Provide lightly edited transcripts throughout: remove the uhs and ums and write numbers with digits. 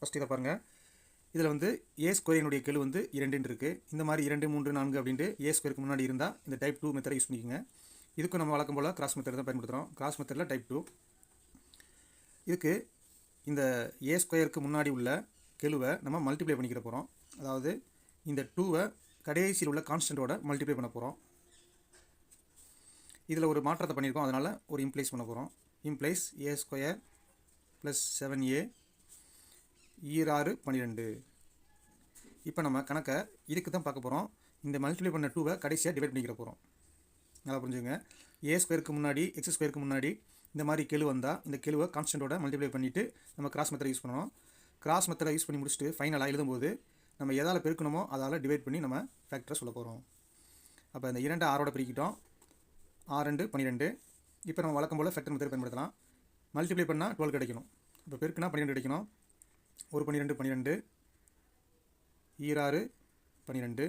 First இதை பாருங்கள். இதில் வந்து ஏ ஸ்கொயரினுடைய கெழு வந்து 2 இருக்குது. இந்த மாதிரி 2, 3, 4 அப்படின்ட்டு ஏ ஸ்கொயருக்கு முன்னாடி இருந்தால் இந்த டைப் 2 மெத்தடை யூஸ் பண்ணிக்கோங்க. இதுக்கும் நம்ம வழக்கம் போல் கிராஸ் மெத்தட் தான் பயன்படுத்துகிறோம். கிராஸ் மெத்தடில் டைப் 2. இதுக்கு இந்த ஏ ஸ்கொயருக்கு முன்னாடி உள்ள கெழுவை நம்ம மல்டிப்ளை பண்ணிக்கிற போகிறோம். அதாவது இந்த 2வை கடைசியில் உள்ள கான்ஸ்டன்ட்டோட மல்டிப்ளை பண்ண போகிறோம். இதில் ஒரு மாற்றத்தை பண்ணியிருக்கோம், அதனால் ஒரு இம்ப்ளைஸ் பண்ண போகிறோம். இம்ப்ளைஸ் ஏ ஸ்கொயர் ப்ளஸ் 7a ஈராறு 12. இப்போ நம்ம கணக்கை இதுக்கு தான் பார்க்க போகிறோம். இந்த மல்டிப்ளை பண்ண 2வை கடைசியாக டிவைட் பண்ணிக்கிற போகிறோம். நல்லா புரிஞ்சுங்க. ஏ ஸ்கொயருக்கு முன்னாடி எக்ஸ் ஸ்கொயருக்கு முன்னாடி இந்த மாதிரி கெழு வந்தால் இந்த கெழுவை கான்ஸ்டன்ட்டோட மல்டிப்ளை பண்ணிவிட்டு நம்ம கிராஸ் மெத்தடை யூஸ் பண்ணணும். கிராஸ் மெத்தடை யூஸ் பண்ணி முடிச்சுட்டு ஃபைனலாக எழுதும்போது நம்ம எதால் பெருக்கணுமோ அதால் டிவைட் பண்ணி நம்ம ஃபேக்டரை சொல்ல போகிறோம். அப்போ இந்த 2 6ஓட பிரிக்கிட்டோம். 6 2 12. இப்போ நம்ம வழக்கம் போல் ஃபேக்டர் மெத்தட் பயன்படுத்தலாம். மல்டிப்ளை பண்ணால் 12 கிடைக்கணும். இப்போ பெருக்குனா 12 கிடைக்கணும். ஒரு 12 12 ஈராறு 12.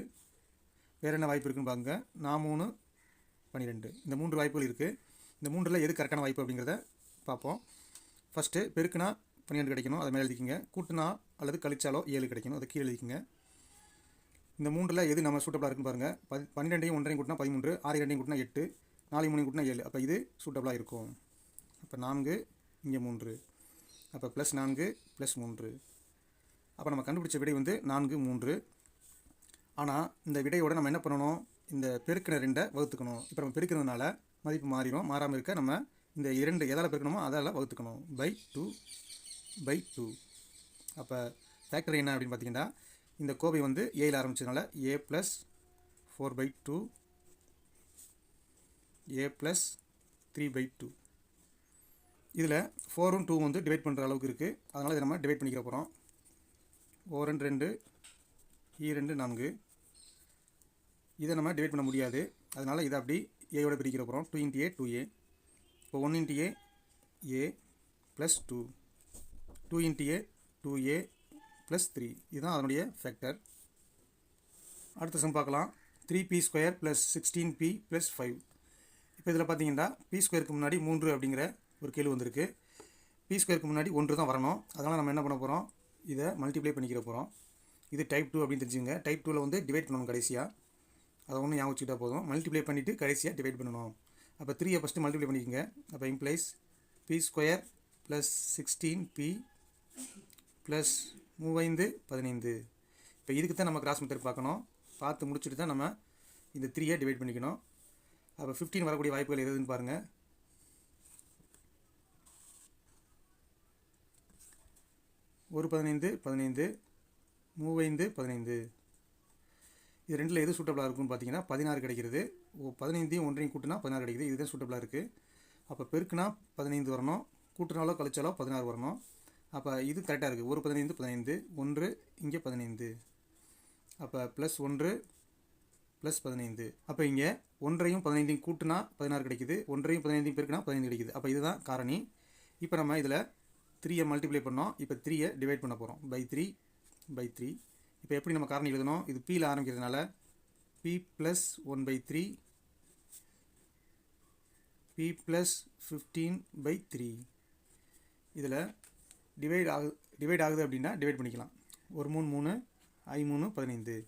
வேறு என்ன வாய்ப்பு இருக்குன்னு பாருங்க. 4 3 12. இந்த 3 வாய்ப்புகள் இருக்குது. இந்த 3ல் எது கரெக்டான வாய்ப்பு அப்படிங்கிறத பார்ப்போம். ஃபஸ்ட்டு பெருக்குனா 12 கிடைக்கணும், அதை மேலே எழுதிக்கிங்க. கூட்டுனா அல்லது கழிச்சாலோ 7 கிடைக்கணும், அதை கீழே எழுதிக்கிங்க. இந்த 3ல் எது நம்ம சூட்டபிளாக இருக்குன்னு பாருங்கள். 12ஐயும் 1ஐயும் கூட்டினா 13, 6 2ஐயும் கூட்டினா 8, 4 3 கூட்டினா 7. அப்போ இது சூட்டபிளாக இருக்கும். அப்போ 4 இங்கே 3. அப்போ ப்ளஸ் 4 ப்ளஸ் 3. அப்போ நம்ம கண்டுபிடிச்ச விடை வந்து 4 3. ஆனால் இந்த விடையோடு நம்ம என்ன பண்ணணும், இந்த பெருக்கின 2 வகுத்துக்கணும். இப்போ நம்ம பெருக்கிறதுனால மதிப்பு மாறிடும். மாறாமல் இருக்க நம்ம இந்த 2 எதால் பெருக்கணுமோ அதால் வகுத்துக்கணும். பை 2. அப்போ ஃபேக்டர் என்ன அப்படின்னு பார்த்தீங்கன்னா, இந்த கோவை வந்து ஏயில் ஆரம்பிச்சதுனால a + 4/2 a + 3/2. இதில் 4ம் 2 வந்து டிவைட் பண்ணுற அளவுக்கு இருக்குது. அதனால் இதை நம்ம டிவைட் பண்ணிக்கிற போகிறோம். 4 2 2 4. இதை நம்ம டிவைட் பண்ண முடியாது, அதனால் இதை அப்படி ஏயோட பிரிக்கிற போகிறோம். 2 × a 2a. இப்போ 1 × a a + 2. 2 × a 2a + 3. இதுதான் அதனுடைய ஃபேக்டர். அடுத்த சம் பார்க்கலாம். 3p² + 16p + 5. இப்போ இதில் பார்த்தீங்கன்னா p² முன்னாடி 3 அப்படிங்கிற ஒரு கேள்வி வந்திருக்கு. p² முன்னாடி 1 தான் வரணும். அதனால் நம்ம என்ன பண்ண போகிறோம், இதை மல்டிப்ளை பண்ணிக்கிற போகிறோம். இது டைப் 2 அப்படின்னு தெரிஞ்சுங்க. டைப் 2ல் வந்து டிவைட் பண்ணணும் கடைசியாக. அதை ஒன்று ஞாபகம் வச்சுக்கிட்டா போதும். மல்டிப்ளை பண்ணிவிட்டு கடைசியாக டிவைட் பண்ணணும். அப்போ 3ஐ ஃபஸ்ட்டு மல்டிப்ளை பண்ணிக்கோங்க. அப்போ இம்ப்ளைஸ் p² + 16p + 3 15. இப்போ இதுக்கு தான் நம்ம கிராஸ் மெத்தட் பார்க்கணும். பார்த்து முடிச்சுட்டு தான் நம்ம இந்த 3ஐ டிவைட் பண்ணிக்கணும். அப்போ 15 வரக்கூடிய வாய்ப்புகள் எதுன்னு பாருங்கள். ஒரு 15 15 3 15. இது ரெண்டில் எது சூட்டபிளாக இருக்குன்னு பார்த்தீங்கன்னா 16 கிடைக்கிறது. 15ஐயும் 1ஐயும் கூட்டினா 16 கிடைக்குது. இதுதான் சூட்டபிளாக இருக்குது. அப்போ பெருக்குனா 15 வரணும், கூட்டினாலோ கழிச்சாலோ 16 வரணும். அப்போ இது கரெக்டாக இருக்குது. ஒரு 15 15 1 இங்கே 15. அப்போ +1 + 15. அப்போ இங்கே 1ஐயும் 15ஐயும் கூட்டினா 16 கிடைக்குது. 1ஐயும் 15ஐயும் பெருக்குனா 15 கிடைக்குது. அப்போ இதுதான் காரணி. இப்போ நம்ம இதில் 3ஐ மல்டிப்ளை பண்ணோம். இப்போ 3ஐ டிவைட் பண்ண போகிறோம். /3. இப்போ எப்படி நம்ம காரணி எழுதணும், இது Pயில் ஆரம்பிக்கிறதுனால p + 1/3 p + 15/3. இதில் டிவைட் ஆகுது அப்படின்னா டிவைட் பண்ணிக்கலாம். 1 3 3 I 3 15.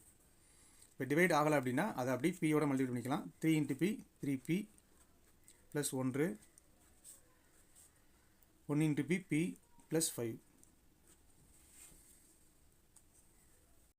இப்போ டிவைட் ஆகலை அப்படின்னா அதை அப்படி பியோட மல்டிப்ளை பண்ணிக்கலாம். 3 × p 3p + 1 1 × p p + 5.